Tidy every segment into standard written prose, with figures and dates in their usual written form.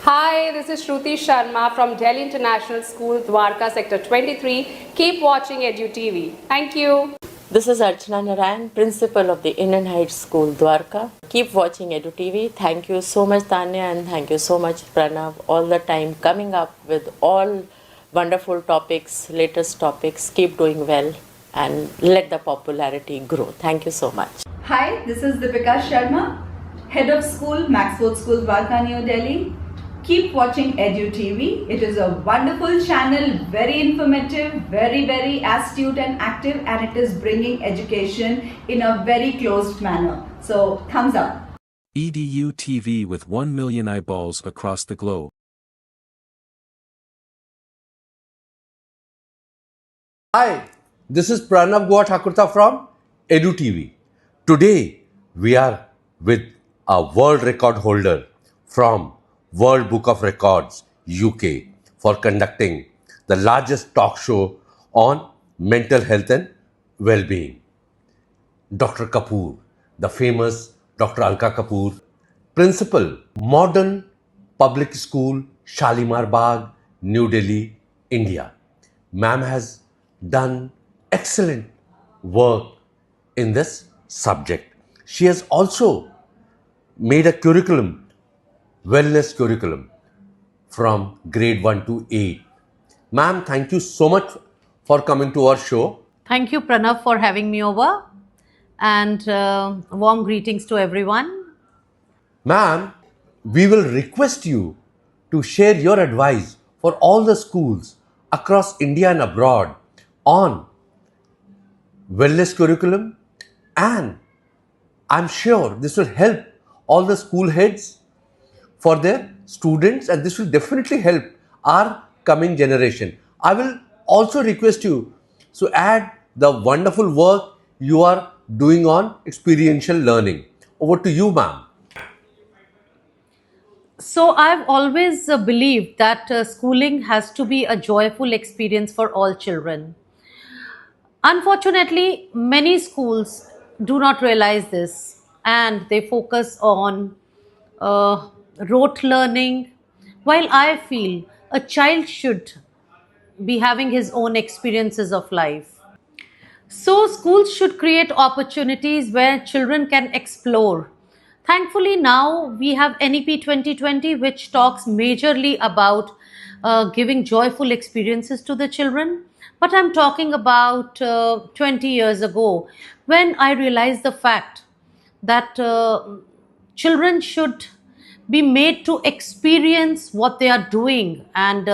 Hi, this is Shruti Sharma from Delhi International School, Dwarka Sector 23. Keep watching EDU TV. Thank you. This is Archana Narayan, Principal of the Indian Heights School, Dwarka. Keep watching EDU TV. Thank you so much, Tanya, and thank you so much, Pranav, all the time coming up with all wonderful topics, latest topics. Keep doing well and let the popularity grow. Thank you so much. Hi, this is Deepika Sharma, Head of School, Maxford School, Dwarka, New Delhi. Keep watching EDU TV. It is a wonderful channel, very informative, very astute and active, and it is bringing education in a very closed manner. So, thumbs up. EDU TV with 1 million eyeballs across the globe. Hi, this is Pranav Guha Thakurta from EDU TV. Today, we are with a world record holder from World Book of Records, UK, for conducting the largest talk show on mental health and well-being. Dr. Kapur, the famous Dr. Alka Kapur, Principal, Modern Public School, Shalimar Bagh, New Delhi, India. Ma'am has done excellent work in this subject. She has also made a curriculum, wellness curriculum from grade 1 to 8. Ma'am, thank you so much for coming to our show. Thank you, Pranav, for having me over, and warm greetings to everyone. Ma'am, we will request you to share your advice for all the schools across India and abroad on wellness curriculum, and I'm sure this will help all the school heads for their students, and this will definitely help our coming generation. I will also request you to add the wonderful work you are doing on experiential learning. Over to you, ma'am. So, I've always believed that schooling has to be a joyful experience for all children. Unfortunately, many schools do not realize this, and they focus on rote learning, while I feel a child should be having his own experiences of life. So, schools should create opportunities where children can explore. Thankfully, now we have NEP 2020, which talks majorly about giving joyful experiences to the children. But I'm talking about 20 years ago, when I realized the fact that children should be made to experience what they are doing, and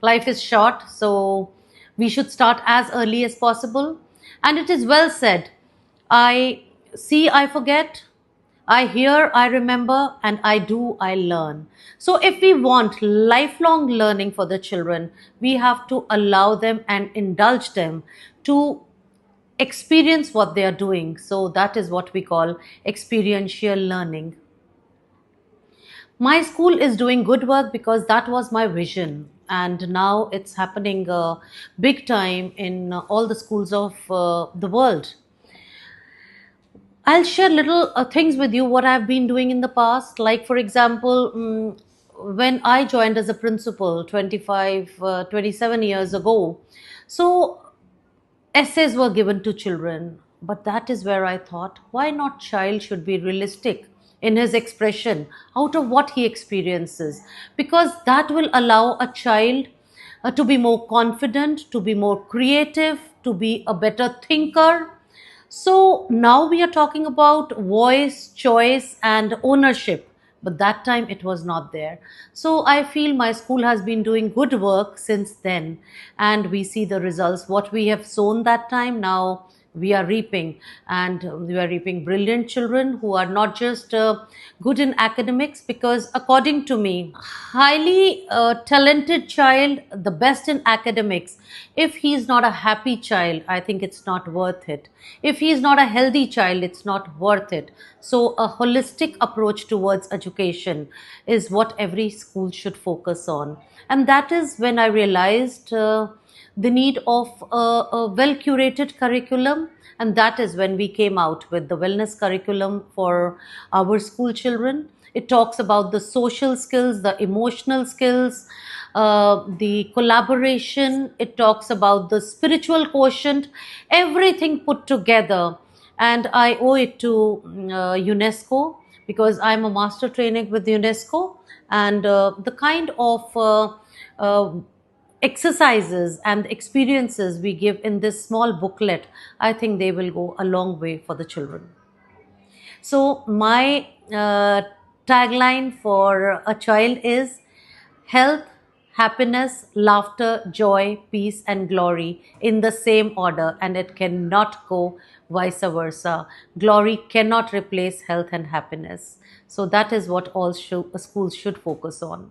life is short, so we should start as early as possible. And it is well said, I see, I forget, I hear, I remember, and I do, I learn. So if we want lifelong learning for the children, we have to allow them and indulge them to experience what they are doing. So that is what we call experiential learning. My school is doing good work because that was my vision, and now it's happening big time in all the schools of the world. I'll share little things with you what I've been doing in the past. Like, for example, when I joined as a principal 27 years ago, so essays were given to children, but that is where I thought, why not child should be realistic in his expression out of what he experiences, because that will allow a child to be more confident, to be more creative, to be a better thinker. So now we are talking about voice, choice, and ownership, but that time it was not there. So I feel my school has been doing good work since then, and we see the results. What we have sown that time, now we are reaping, and we are reaping brilliant children who are not just good in academics, because according to me, highly talented child, the best in academics, if he is not a happy child, I think it's not worth it. If he is not a healthy child, it's not worth it. So a holistic approach towards education is what every school should focus on, and that is when I realized the need of a well curated curriculum, and that is when we came out with the wellness curriculum for our school children. It talks about the social skills, the emotional skills, the collaboration. It talks about the spiritual quotient, everything put together. And I owe it to UNESCO, because I'm a master trainer with UNESCO, and the kind of uh, exercises and experiences we give in this small booklet, I think they will go a long way for the children. So, my tagline for a child is health, happiness, laughter, joy, peace, and glory in the same order, and it cannot go vice versa. Glory cannot replace health and happiness. So, that is what all schools should focus on.